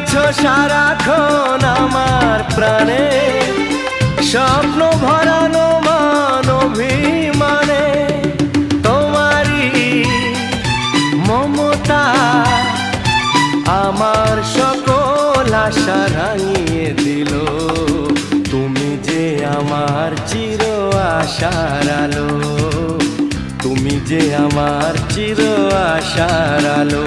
আছো সারাক্ষণ আমার প্রাণে, স্বপ্ন ভরানো মান অভিমানে। তোমারই মমতা আমার সকল আশা রাঙিয়ে দিল। তুমি যে আমার চির আশার আলো, তুমি যে আমার চির আশার আলো।